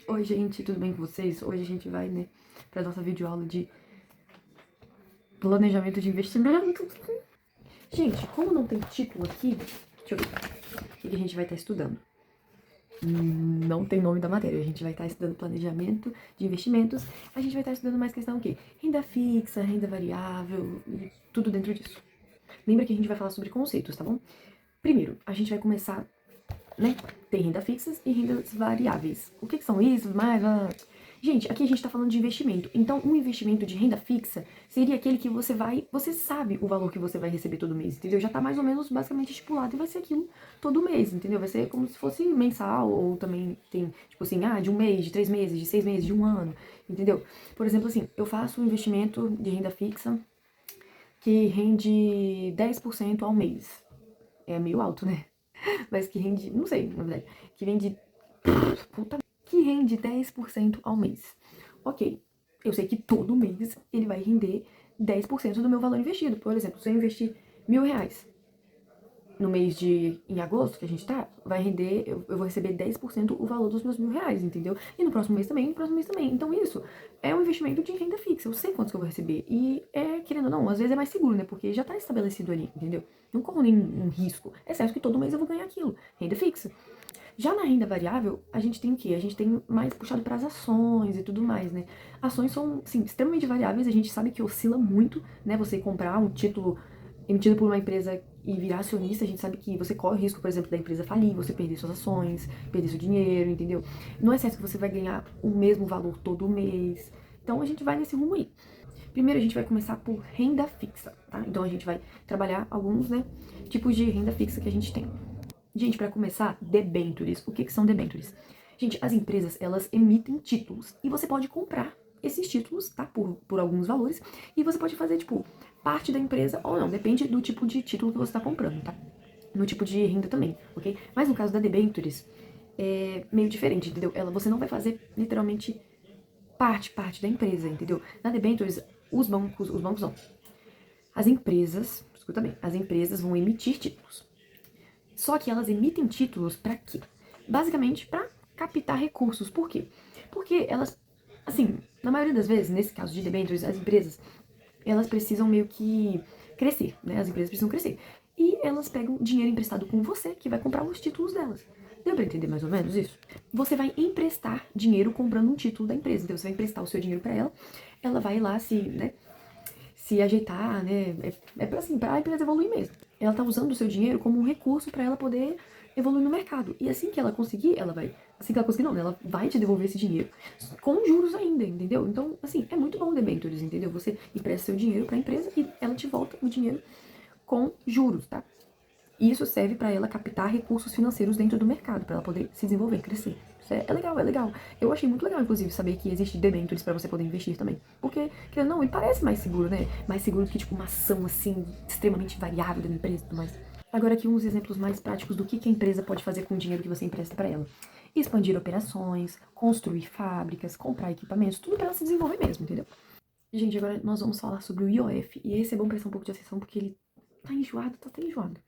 Oi, gente, tudo bem com vocês? Hoje a gente vai, né, pra nossa videoaula de planejamento de investimento. Gente, como não tem título aqui, deixa eu ver o que a gente vai estar estudando. Não tem nome da matéria, a gente vai estar estudando planejamento de investimentos. A gente vai estar estudando mais questão o quê? Renda fixa, renda variável e tudo dentro disso. Lembra que a gente vai falar sobre conceitos, tá bom? Primeiro, a gente vai começar, né? Tem renda fixas e rendas variáveis. O que são isso? Gente, aqui a gente tá falando de investimento. Então, um investimento de renda fixa seria aquele que você sabe o valor que você vai receber todo mês, entendeu? Já tá mais ou menos basicamente estipulado e vai ser aquilo todo mês, entendeu? Vai ser como se fosse mensal ou também tem, tipo assim, de um mês, de 3 meses, de 6 meses, de um ano, entendeu? Por exemplo, assim, eu faço um investimento de renda fixa que rende 10% ao mês. É meio alto, né? Mas que rende, não sei, na verdade, que rende, puta, que rende 10% ao mês. Ok, eu sei que todo mês ele vai render 10% do meu valor investido. Por exemplo, se eu investir R$ 1.000 no mês em agosto, que a gente tá, vai render, eu vou receber 10% o valor dos meus R$ 1.000, entendeu? E no próximo mês também, no próximo mês também. Então isso é um investimento de renda fixa, eu sei quantos que eu vou receber. E querendo ou não, às vezes é mais seguro, né? Porque já tá estabelecido ali, entendeu? Não corro nenhum risco. É certo que todo mês eu vou ganhar aquilo, renda fixa. Já na renda variável, a gente tem o quê? A gente tem mais puxado para as ações e tudo mais, né? Ações são, sim, extremamente variáveis, a gente sabe que oscila muito, né? Você comprar um título emitido por uma empresa e virar acionista, a gente sabe que você corre o risco, por exemplo, da empresa falir, você perder suas ações, perder seu dinheiro, entendeu? Não é certo que você vai ganhar o mesmo valor todo mês. Então a gente vai nesse rumo aí. Primeiro a gente vai começar por renda fixa, tá? Então a gente vai trabalhar alguns, né, tipos de renda fixa que a gente tem. Gente, para começar, debentures. O que são debentures? Gente, as empresas, elas emitem títulos e você pode comprar esses títulos, tá? Por alguns valores. E você pode fazer, tipo, parte da empresa ou não. Depende do tipo de título que você está comprando, tá? No tipo de renda também, ok? Mas no caso da debentures, é meio diferente, entendeu? Você não vai fazer, literalmente, parte da empresa, entendeu? Na debentures, os bancos não. As empresas, escuta bem, as empresas vão emitir títulos. Só que elas emitem títulos para quê? Basicamente para captar recursos. Por quê? Porque elas, assim, na maioria das vezes, nesse caso de debêntures, as empresas, elas precisam meio que crescer, né? As empresas precisam crescer. E elas pegam dinheiro emprestado com você, que vai comprar os títulos delas. Deu pra entender mais ou menos isso? Você vai emprestar dinheiro comprando um título da empresa. Então você vai emprestar o seu dinheiro para ela vai lá se ajeitar, né? Assim, pra empresa evoluir mesmo. Ela tá usando o seu dinheiro como um recurso para ela poder evoluir no mercado. E assim que ela conseguir, ela vai. Assim que ela conseguir, não, né? Ela vai te devolver esse dinheiro com juros ainda, entendeu? Então, assim, é muito bom o debentures, entendeu? Você empresta seu dinheiro pra empresa e ela te volta o dinheiro com juros, tá? E isso serve para ela captar recursos financeiros dentro do mercado, para ela poder se desenvolver, crescer. Isso é legal, é legal. Eu achei muito legal, inclusive, saber que existe debêntures para você poder investir também. Porque, querendo ou não, ele parece mais seguro, né? Mais seguro que, tipo, uma ação, assim, extremamente variável da empresa e tudo mais. Agora aqui uns exemplos mais práticos do que a empresa pode fazer com o dinheiro que você empresta para ela. Expandir operações, construir fábricas, comprar equipamentos, tudo para ela se desenvolver mesmo, entendeu? Gente, agora nós vamos falar sobre o IOF. E esse é bom prestar um pouco de atenção porque ele tá enjoado, tá até enjoado.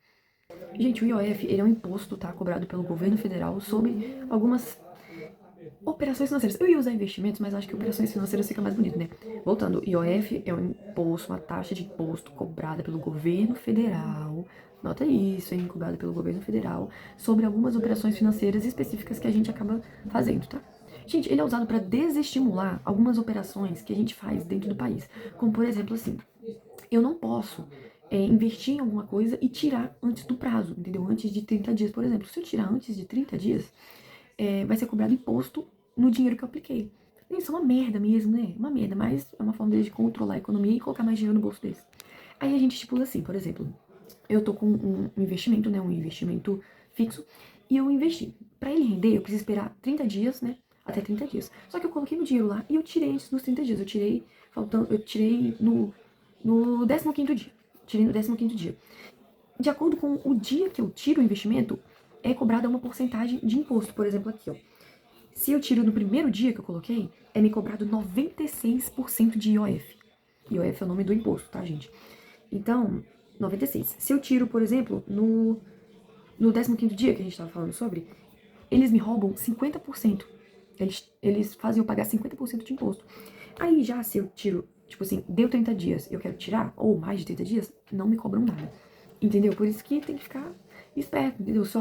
Gente, o IOF, ele é um imposto, tá, cobrado pelo governo federal sobre algumas operações financeiras. Eu ia usar investimentos, mas acho que operações financeiras fica mais bonito, né? Voltando, o IOF é um imposto, uma taxa de imposto cobrada pelo governo federal, nota isso, hein, cobrada pelo governo federal, sobre algumas operações financeiras específicas que a gente acaba fazendo, tá? Gente, ele é usado para desestimular algumas operações que a gente faz dentro do país. Como, por exemplo, assim, eu não posso investir em alguma coisa e tirar antes do prazo, entendeu? Antes de 30 dias, por exemplo. Se eu tirar antes de 30 dias, vai ser cobrado imposto no dinheiro que eu apliquei. Isso é uma merda mesmo, né? Uma merda, mas é uma forma deles de controlar a economia e colocar mais dinheiro no bolso deles. Aí a gente estipula assim, por exemplo, eu tô com um investimento, né? Um investimento fixo, e eu investi. Para ele render, eu preciso esperar 30 dias, né? Até 30 dias. Só que eu coloquei meu dinheiro lá e eu tirei antes dos 30 dias. Eu tirei no 15º dia. Tirei no 15º dia. De acordo com o dia que eu tiro o investimento, é cobrada uma porcentagem de imposto. Por exemplo, aqui, ó. Se eu tiro no primeiro dia que eu coloquei, é me cobrado 96% de IOF. IOF é o nome do imposto, tá, gente? Então, 96. Se eu tiro, por exemplo, no 15º dia que a gente tava falando sobre, eles me roubam 50%. Eles fazem eu pagar 50% de imposto. Aí já se eu tiro, tipo assim, deu 30 dias, eu quero tirar, ou mais de 30 dias, não me cobram nada. Entendeu? Por isso que tem que ficar esperto, entendeu? Se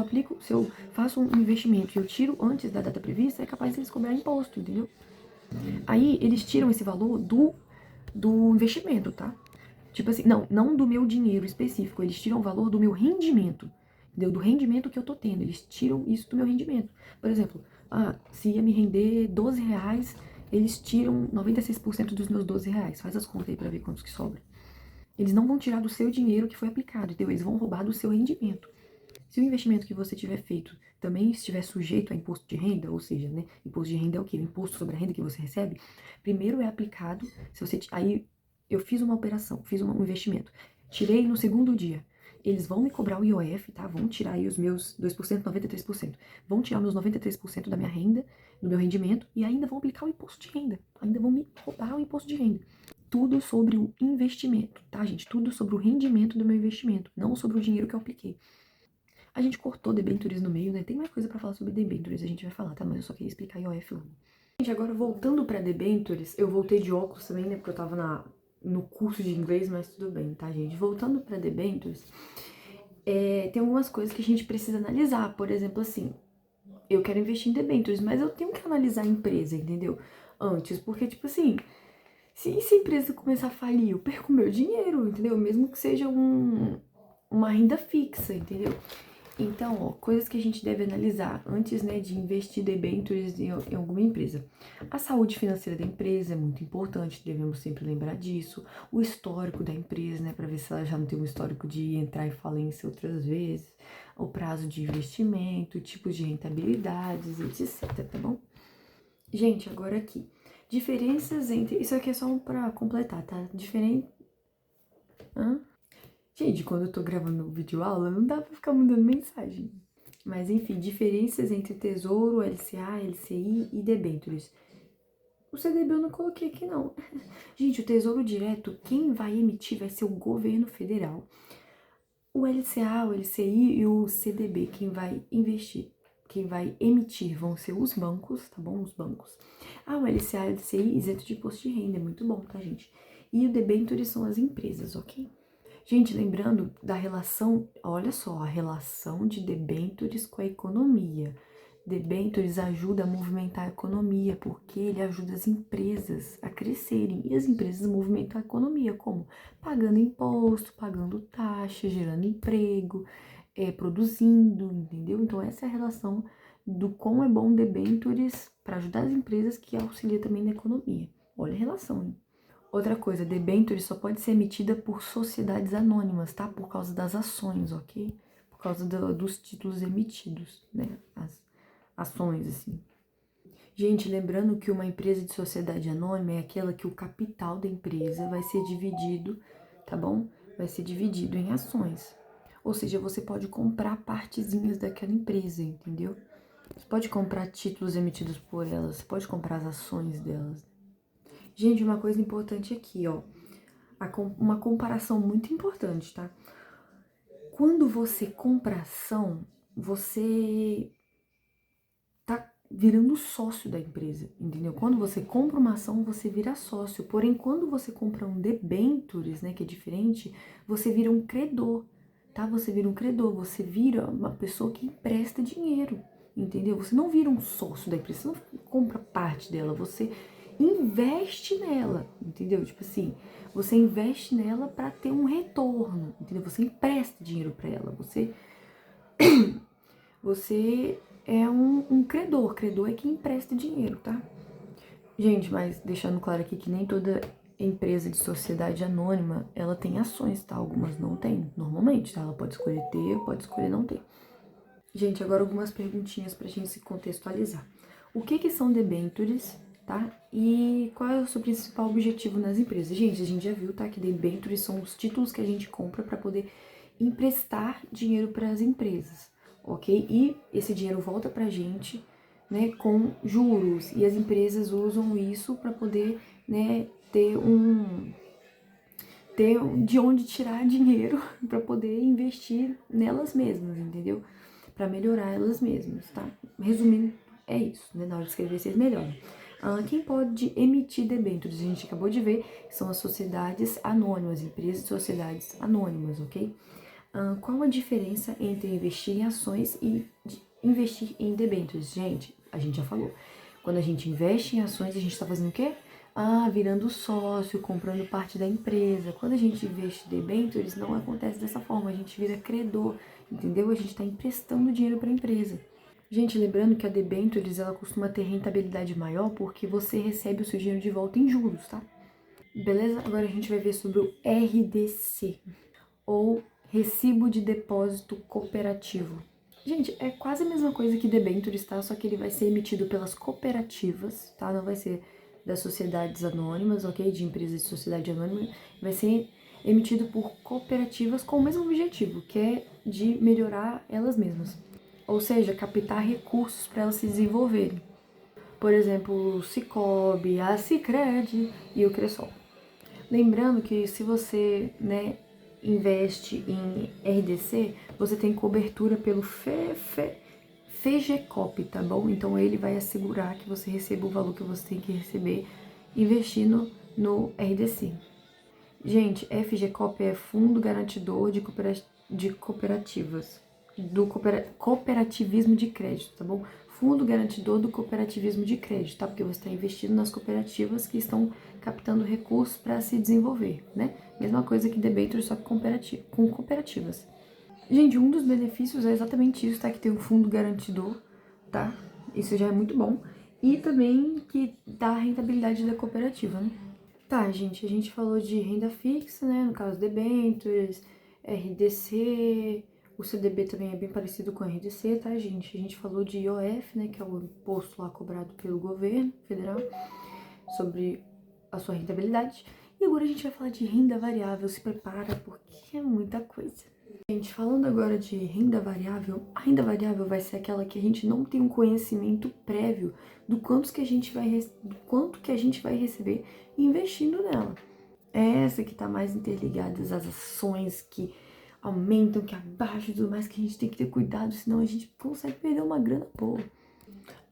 eu faço um investimento e eu tiro antes da data prevista, é capaz de eles cobrarem imposto, entendeu? Aí eles tiram esse valor do investimento, tá? Tipo assim, não do meu dinheiro específico, eles tiram o valor do meu rendimento, entendeu? Do rendimento que eu tô tendo, eles tiram isso do meu rendimento. Por exemplo, se ia me render R$ 12, eles tiram 96% dos meus R$ 12. Faz as contas aí pra ver quantos que sobra. Eles não vão tirar do seu dinheiro que foi aplicado, entendeu? Eles vão roubar do seu rendimento. Se o investimento que você tiver feito também estiver sujeito a imposto de renda, ou seja, né, imposto de renda é o quê? O imposto sobre a renda que você recebe, primeiro é aplicado, se você, aí eu fiz uma operação, fiz um investimento, tirei no segundo dia, eles vão me cobrar o IOF, tá? Vão tirar aí os meus 2%, 93%. Vão tirar meus 93% da minha renda, do meu rendimento, e ainda vão aplicar o imposto de renda. Ainda vão me roubar o imposto de renda. Tudo sobre o investimento, tá, gente? Tudo sobre o rendimento do meu investimento, não sobre o dinheiro que eu apliquei. A gente cortou debentures no meio, né? Tem mais coisa pra falar sobre debentures, a gente vai falar, tá? Mas eu só queria explicar IOF logo. Gente, agora voltando pra debentures, eu voltei de óculos também, né? Porque eu tava no curso de inglês, mas tudo bem, tá, gente? Voltando pra debentures, tem algumas coisas que a gente precisa analisar. Por exemplo, assim, eu quero investir em debentures, mas eu tenho que analisar a empresa, entendeu? Antes, porque, tipo assim, se a empresa começar a falir, eu perco meu dinheiro, entendeu? Mesmo que seja uma renda fixa, entendeu? Então, ó, coisas que a gente deve analisar antes, né, de investir debêntures em alguma empresa. A saúde financeira da empresa é muito importante, devemos sempre lembrar disso. O histórico da empresa, né, para ver se ela já não tem um histórico de entrar em falência outras vezes. O prazo de investimento, tipos de rentabilidades, etc, tá bom? Gente, agora aqui. Diferenças entre... Isso aqui é só para completar, tá? Hã? Gente, quando eu tô gravando vídeo aula, não dá pra ficar mandando mensagem. Mas enfim, diferenças entre Tesouro, LCA, LCI e debêntures. O CDB eu não coloquei aqui não. Gente, o Tesouro Direto, quem vai emitir vai ser o governo federal. O LCA, o LCI e o CDB, quem vai investir, quem vai emitir vão ser os bancos, tá bom? Os bancos. O LCA e o LCI isento de imposto de renda, é muito bom, tá, gente? E o debêntures são as empresas, ok? Gente, lembrando da relação, olha só, a relação de debêntures com a economia. Debêntures ajuda a movimentar a economia, porque ele ajuda as empresas a crescerem. E as empresas movimentam a economia, como? Pagando imposto, pagando taxa, gerando emprego, produzindo, entendeu? Então essa é a relação do quão é bom debêntures para ajudar as empresas que auxilia também na economia. Olha a relação, hein? Outra coisa, debênture só pode ser emitida por sociedades anônimas, tá? Por causa das ações, ok? Por causa dos títulos emitidos, né? As ações, assim. Gente, lembrando que uma empresa de sociedade anônima é aquela que o capital da empresa vai ser dividido, tá bom? Vai ser dividido em ações. Ou seja, você pode comprar partezinhas daquela empresa, entendeu? Você pode comprar títulos emitidos por elas, você pode comprar as ações delas. Gente, uma coisa importante aqui, ó. Uma comparação muito importante, tá? Quando você compra ação, você tá virando sócio da empresa, entendeu? Quando você compra uma ação, você vira sócio. Porém, quando você compra um debentures, né, que é diferente, você vira um credor, tá? Você vira um credor, você vira uma pessoa que empresta dinheiro, entendeu? Você não vira um sócio da empresa, você não compra parte dela, você investe nela, entendeu? Tipo assim, você investe nela para ter um retorno, entendeu? Você empresta dinheiro para ela, você é um credor. Credor é quem empresta dinheiro, tá? Gente, mas deixando claro aqui que nem toda empresa de sociedade anônima, ela tem ações, tá? Algumas não tem, normalmente, tá? Ela pode escolher ter, pode escolher não ter. Gente, agora algumas perguntinhas pra gente se contextualizar. O que são debentures, tá? E qual é o seu principal objetivo nas empresas? Gente, a gente já viu, tá? Que debentures são os títulos que a gente compra para poder emprestar dinheiro para as empresas, ok? E esse dinheiro volta pra gente, né, com juros. E as empresas usam isso para poder, né, ter de onde tirar dinheiro para poder investir nelas mesmas, entendeu? Para melhorar elas mesmas, tá? Resumindo, é isso, né? Na hora de escrever, vocês melhoram. Quem pode emitir debêntures? A gente acabou de ver que são as sociedades anônimas, empresas e sociedades anônimas, ok? Qual a diferença entre investir em ações e investir em debêntures? Gente, a gente já falou. Quando a gente investe em ações, a gente está fazendo o quê? Virando sócio, comprando parte da empresa. Quando a gente investe em debêntures, não acontece dessa forma, a gente vira credor, entendeu? A gente está emprestando dinheiro para a empresa. Gente, lembrando que a debêntures, ela costuma ter rentabilidade maior porque você recebe o seu dinheiro de volta em juros, tá? Beleza? Agora a gente vai ver sobre o RDC, ou Recibo de Depósito Cooperativo. Gente, é quase a mesma coisa que debêntures, tá? Só que ele vai ser emitido pelas cooperativas, tá? Não vai ser das sociedades anônimas, ok? De empresas de sociedade anônima. Vai ser emitido por cooperativas com o mesmo objetivo, que é de melhorar elas mesmas. Ou seja, captar recursos para elas se desenvolverem. Por exemplo, o Cicobi, a Sicredi e o Cressol. Lembrando que se você, né, investe em RDC, você tem cobertura pelo FGCOP, tá bom? Então ele vai assegurar que você receba o valor que você tem que receber investindo no RDC. Gente, FGCOP é Fundo Garantidor de Cooperativas, do cooperativismo de crédito, tá bom? Fundo Garantidor do Cooperativismo de Crédito, tá? Porque você está investindo nas cooperativas que estão captando recursos para se desenvolver, né? Mesma coisa que debêntures, só que com cooperativas. Gente, um dos benefícios é exatamente isso, tá? Que tem um fundo garantidor, tá? Isso já é muito bom. E também que dá a rentabilidade da cooperativa, né? Tá, gente, a gente falou de renda fixa, né? No caso, debêntures, RDC, o CDB também é bem parecido com o RDC, tá, gente? A gente falou de IOF, né? Que é o imposto lá cobrado pelo governo federal sobre a sua rentabilidade. E agora a gente vai falar de renda variável. Se prepara, porque é muita coisa. Gente, falando agora de renda variável, a renda variável vai ser aquela que a gente não tem um conhecimento prévio do quanto que a gente vai receber investindo nela. É essa que está mais interligada às ações que aumentam, que abaixam e tudo mais, que a gente tem que ter cuidado, senão a gente consegue perder uma grana boa.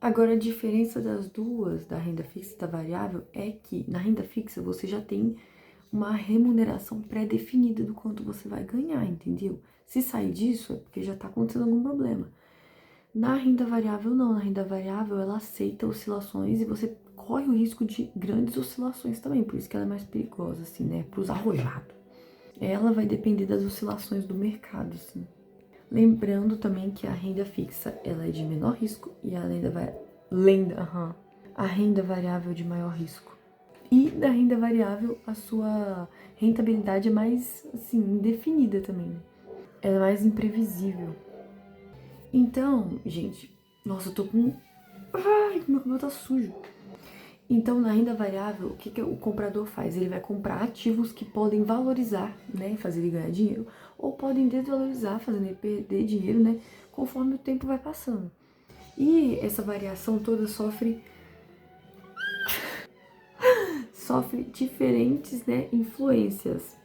Agora, a diferença das duas, da renda fixa e da variável, é que na renda fixa você já tem uma remuneração pré-definida do quanto você vai ganhar, entendeu? Se sair disso, é porque já tá acontecendo algum problema. Na renda variável, não. Na renda variável, ela aceita oscilações e você corre o risco de grandes oscilações também. Por isso que ela é mais perigosa, assim, né? Pros arrojados. Ela vai depender das oscilações do mercado, assim. Lembrando também que a renda fixa, ela é de menor risco e a a renda variável é de maior risco. E da renda variável, a sua rentabilidade é mais, assim, indefinida também. Ela é mais imprevisível. Então, gente, nossa, eu tô com... Ai, meu cabelo tá sujo. Então, na renda variável, o que o comprador faz? Ele vai comprar ativos que podem valorizar, né, fazer ele ganhar dinheiro, ou podem desvalorizar, fazendo ele perder dinheiro, né, conforme o tempo vai passando. E essa variação toda sofre diferentes, né, influências,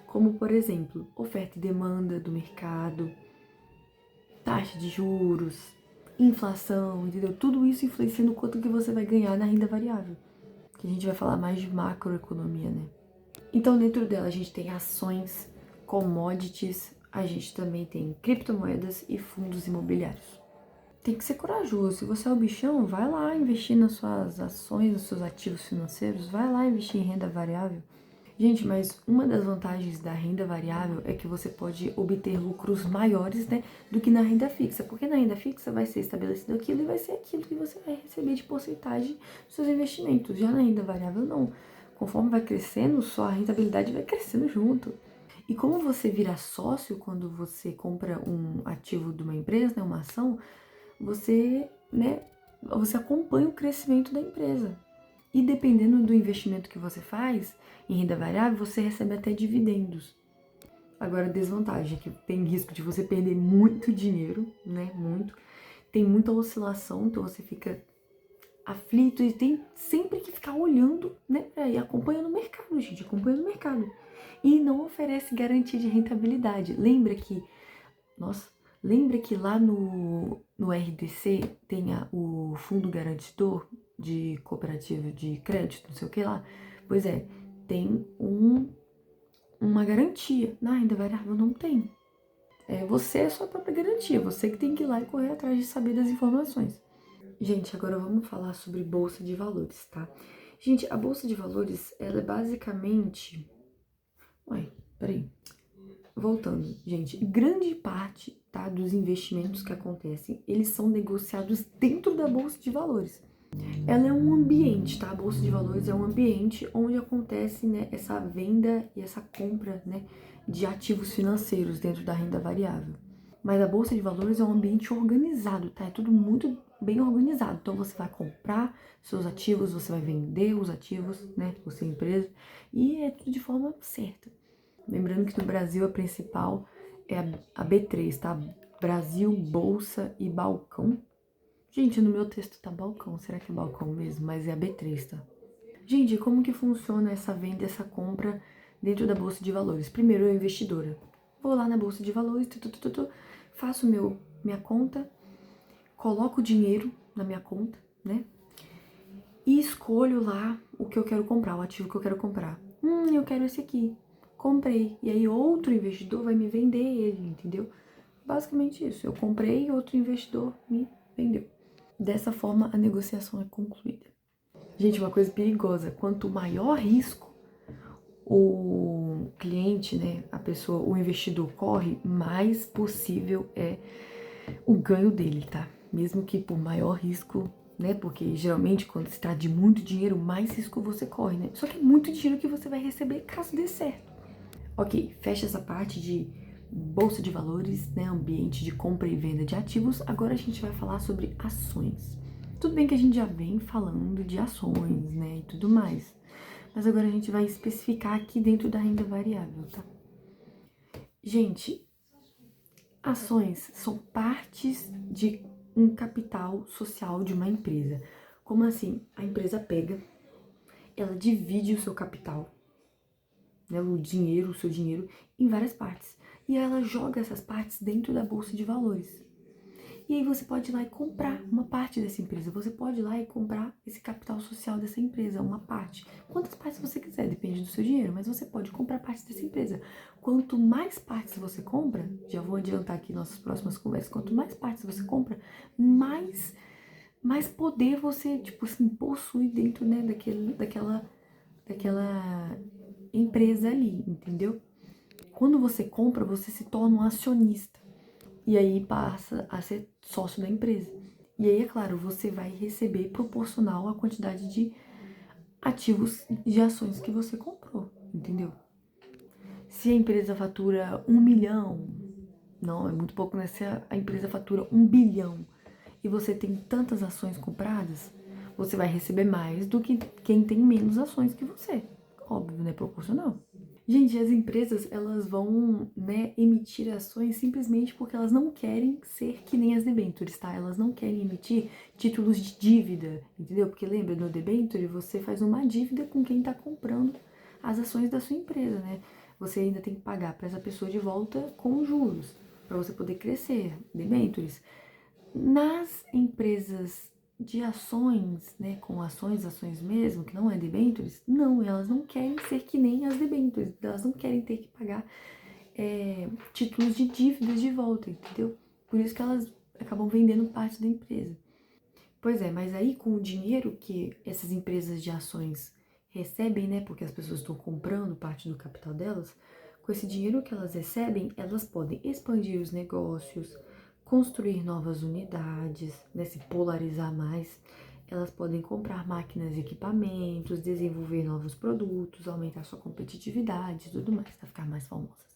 como, por exemplo, oferta e demanda do mercado, taxa de juros, inflação, entendeu? Tudo isso influencia no quanto que você vai ganhar na renda variável, que a gente vai falar mais de macroeconomia, né? Então, dentro dela, a gente tem ações, commodities, a gente também tem criptomoedas e fundos imobiliários. Tem que ser corajoso. Se você é o bichão, vai lá investir nas suas ações, nos seus ativos financeiros, vai lá investir em renda variável. Gente, mas uma das vantagens da renda variável é que você pode obter lucros maiores, né, do que na renda fixa. Porque na renda fixa vai ser estabelecido aquilo e vai ser aquilo que você vai receber de porcentagem dos seus investimentos. Já na renda variável, não. Conforme vai crescendo, sua rentabilidade vai crescendo junto. E como você vira sócio quando você compra um ativo de uma empresa, né, uma ação, você acompanha o crescimento da empresa. E dependendo do investimento que você faz em renda variável, você recebe até dividendos. Agora, a desvantagem é que tem risco de você perder muito dinheiro, né? Muito. Tem muita oscilação, então você fica aflito e tem sempre que ficar olhando, né? E acompanhando o mercado, gente, acompanhando o mercado. E não oferece garantia de rentabilidade. Lembra que, nossa, Lembra que lá no RDC tem o Fundo Garantidor de Cooperativa de Crédito, não sei o que lá? Pois é, tem uma garantia. Na renda variável não tem. Você é a sua própria garantia, você que tem que ir lá e correr atrás de saber das informações. Gente, agora vamos falar sobre Bolsa de Valores, tá? Gente, a Bolsa de Valores, ela é basicamente... Ué, peraí. Voltando, gente, grande parte, tá, dos investimentos que acontecem, eles são negociados dentro da Bolsa de Valores. Ela é um ambiente, tá? A Bolsa de Valores é um ambiente onde acontece, né, essa venda e essa compra, né, de ativos financeiros dentro da renda variável. Mas a Bolsa de Valores é um ambiente organizado, tá? É tudo muito bem organizado. Então você vai comprar seus ativos, você vai vender os ativos, né, você empresa, e é tudo de forma certa. Lembrando que no Brasil a principal é a B3, tá? Brasil, Bolsa e Balcão. Gente, no meu texto tá balcão, será que é balcão mesmo? Mas é a B3, tá? Gente, como que funciona essa venda, essa compra dentro da Bolsa de Valores? Primeiro, eu investidora. Vou lá na Bolsa de Valores, faço minha conta, coloco o dinheiro na minha conta, né? E escolho lá o que eu quero comprar, o ativo que eu quero comprar. Eu quero esse aqui. Comprei. E aí outro investidor vai me vender ele, entendeu? Basicamente isso. Eu comprei e outro investidor me vendeu. Dessa forma, a negociação é concluída. Gente, uma coisa perigosa. Quanto maior risco o cliente, né, a pessoa, o investidor corre, mais possível é o ganho dele, tá? Mesmo que por maior risco, né? Porque geralmente quando se trata de muito dinheiro, mais risco você corre, né? Só que é muito dinheiro que você vai receber caso dê certo. Ok, fecha essa parte de bolsa de valores, né? Ambiente de compra e venda de ativos. Agora a gente vai falar sobre ações. Tudo bem que a gente já vem falando de ações, né? E tudo mais. Mas agora a gente vai especificar aqui dentro da renda variável, tá? Gente, ações são partes de um capital social de uma empresa. Como assim? A empresa pega, ela divide o seu capital, né, o seu dinheiro, em várias partes. E ela joga essas partes dentro da bolsa de valores. E aí você pode ir lá e comprar uma parte dessa empresa. Você pode ir lá e comprar esse capital social dessa empresa, uma parte. Quantas partes você quiser, depende do seu dinheiro, mas você pode comprar parte dessa empresa. Quanto mais partes você compra, já vou adiantar aqui nossas próximas conversas, quanto mais partes você compra, mais poder você, tipo assim, possui dentro, né, daquela empresa ali, entendeu? Quando você compra, você se torna um acionista. E aí passa a ser sócio da empresa. E aí, é claro, você vai receber proporcional à quantidade de ativos de ações que você comprou, entendeu? Se a empresa fatura 1 milhão, não, é muito pouco, né? Se a empresa fatura 1 bilhão e você tem tantas ações compradas, você vai receber mais do que quem tem menos ações que você. Óbvio, né? Proporcional. Gente, as empresas, elas vão, né, emitir ações simplesmente porque elas não querem ser que nem as debêntures, tá? Elas não querem emitir títulos de dívida, entendeu? Porque lembra, no debenture você faz uma dívida com quem tá comprando as ações da sua empresa, né? Você ainda tem que pagar para essa pessoa de volta com juros, para você poder crescer, debentures. Nas empresas de ações, né, com ações mesmo, que não é debêntures, não, elas não querem ser que nem as debêntures, elas não querem ter que pagar títulos de dívidas de volta, entendeu? Por isso que elas acabam vendendo parte da empresa. Pois é, mas aí com o dinheiro que essas empresas de ações recebem, né, porque as pessoas estão comprando parte do capital delas, com esse dinheiro que elas recebem, elas podem expandir os negócios, construir novas unidades, né, se polarizar mais, elas podem comprar máquinas e equipamentos, desenvolver novos produtos, aumentar sua competitividade e tudo mais, para ficar mais famosas.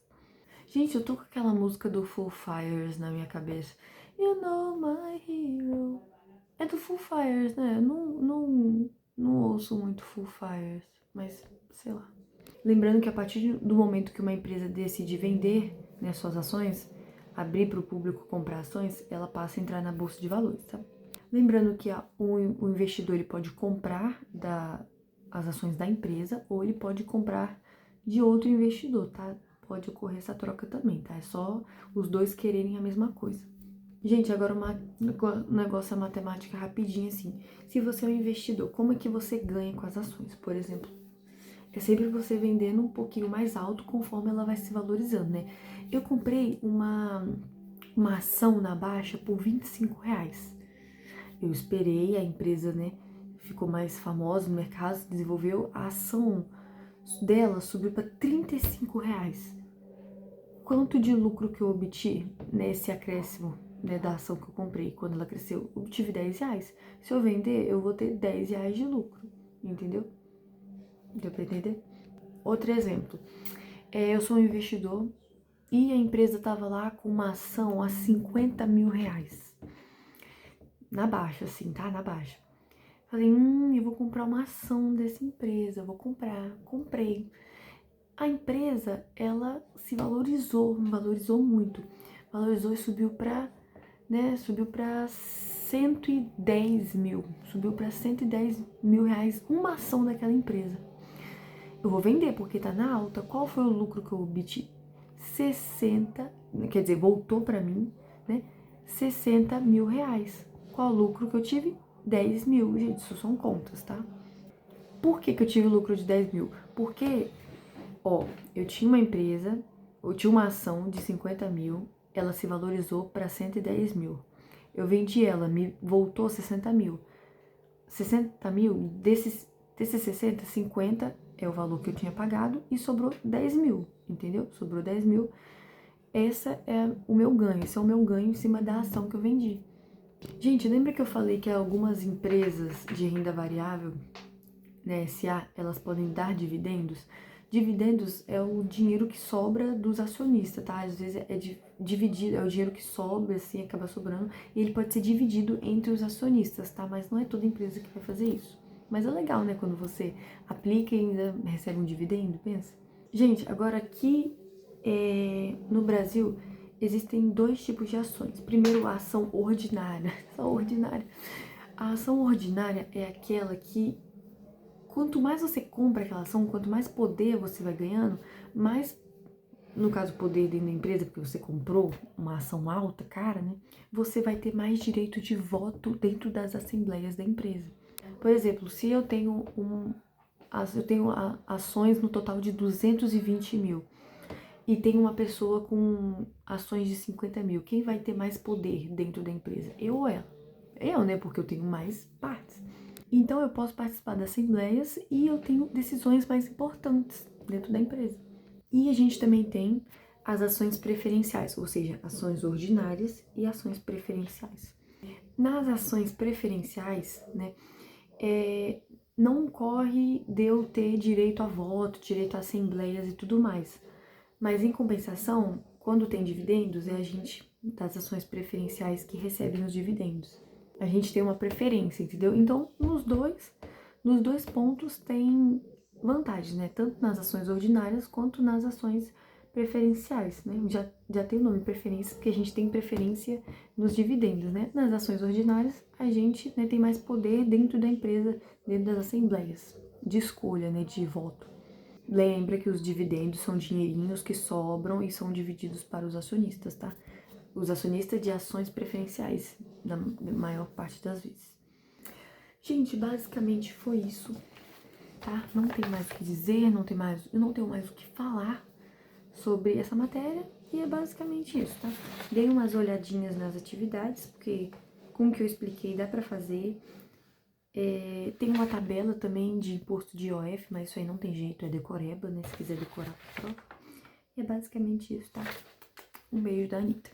Gente, eu tô com aquela música do Foo Fighters na minha cabeça. You know my hero. É do Foo Fighters, né? Eu não ouço muito Foo Fighters, mas sei lá. Lembrando que a partir do momento que uma empresa decide vender, né, suas ações, abrir para o público comprar ações, ela passa a entrar na bolsa de valores, tá? Lembrando que o investidor ele pode comprar as ações da empresa ou ele pode comprar de outro investidor, tá? pode ocorrer essa troca também, tá? É só os dois quererem a mesma coisa. Gente, agora um negócio, a matemática rapidinho assim. Se você é um investidor, como é que você ganha com as ações? Por exemplo, é sempre você vendendo um pouquinho mais alto conforme ela vai se valorizando, né? Eu comprei uma ação na baixa por R$ 25. Eu esperei, a empresa, né, ficou mais famosa no mercado, se desenvolveu, a ação dela subiu para R$ 35. Quanto de lucro que eu obtive nesse acréscimo, né, da ação que eu comprei quando ela cresceu? Eu obtive R$ 10. Se eu vender, eu vou ter R$ 10 de lucro, entendeu? Deu pra entender? Outro exemplo, eu sou um investidor e a empresa tava lá com uma ação a R$ 50 mil. Na baixa, assim, tá? Na baixa. Falei, eu vou comprar uma ação dessa empresa, vou comprar. Comprei. A empresa, ela se valorizou muito. Valorizou e subiu pra, né, subiu pra 110 mil. Subiu pra R$ 110 mil uma ação daquela empresa. Eu vou vender porque tá na alta. Qual foi o lucro que eu obtive? 60, quer dizer, voltou pra mim, né, R$ 60 mil. Qual o lucro que eu tive? 10 mil, gente, isso são contas, tá? Por que eu tive lucro de 10 mil? Porque, eu tinha uma empresa, eu tinha uma ação de 50 mil, ela se valorizou para 110 mil. Eu vendi ela, me voltou 60 mil. 60 mil, desses 60, 50 é o valor que eu tinha pagado e sobrou 10 mil, entendeu? Sobrou 10 mil. Esse é o meu ganho, esse é o meu ganho em cima da ação que eu vendi. Gente, lembra que eu falei que algumas empresas de renda variável, né, SA, elas podem dar dividendos? Dividendos é o dinheiro que sobra dos acionistas, tá? Às vezes é dividido, é o dinheiro que sobra, assim, acaba sobrando, e ele pode ser dividido entre os acionistas, tá? Mas não é toda empresa que vai fazer isso. Mas é legal, né, quando você aplica e ainda recebe um dividendo, pensa. Gente, agora aqui no Brasil existem dois tipos de ações. Primeiro, a ação ordinária. Ação ordinária. A ação ordinária é aquela que, quanto mais você compra aquela ação, quanto mais poder você vai ganhando, mais, no caso, poder dentro da empresa, porque você comprou uma ação alta, cara, né? Você vai ter mais direito de voto dentro das assembleias da empresa. Por exemplo, se eu tenho ações no total de 220 mil e tem uma pessoa com ações de 50 mil, quem vai ter mais poder dentro da empresa? Eu ou ela? Eu, né? Porque eu tenho mais partes. Então eu posso participar das assembleias e eu tenho decisões mais importantes dentro da empresa. E a gente também tem as ações preferenciais, ou seja, ações ordinárias e ações preferenciais. Nas ações preferenciais, né, não corre de eu ter direito a voto, direito a assembleias e tudo mais. Mas em compensação, quando tem dividendos, é a gente das ações preferenciais que recebem os dividendos. A gente tem uma preferência, entendeu? Então, nos dois pontos tem vantagem, né? Tanto nas ações ordinárias quanto nas ações preferenciais, né? Já tem o nome preferência, porque a gente tem preferência nos dividendos, né? Nas ações ordinárias, a gente, né, tem mais poder dentro da empresa, dentro das assembleias, de escolha, né, de voto. Lembra que os dividendos são dinheirinhos que sobram e são divididos para os acionistas, tá? Os acionistas de ações preferenciais, na maior parte das vezes. Gente, basicamente foi isso, tá? Não tem mais o que dizer, eu não tenho mais o que falar sobre essa matéria e é basicamente isso, tá? Dei umas olhadinhas nas atividades, porque com o que eu expliquei dá pra fazer. Tem uma tabela também de imposto de IOF, mas isso aí não tem jeito, é decoreba, né? Se quiser decorar pra prova. E é basicamente isso, tá? Um beijo da Anitta.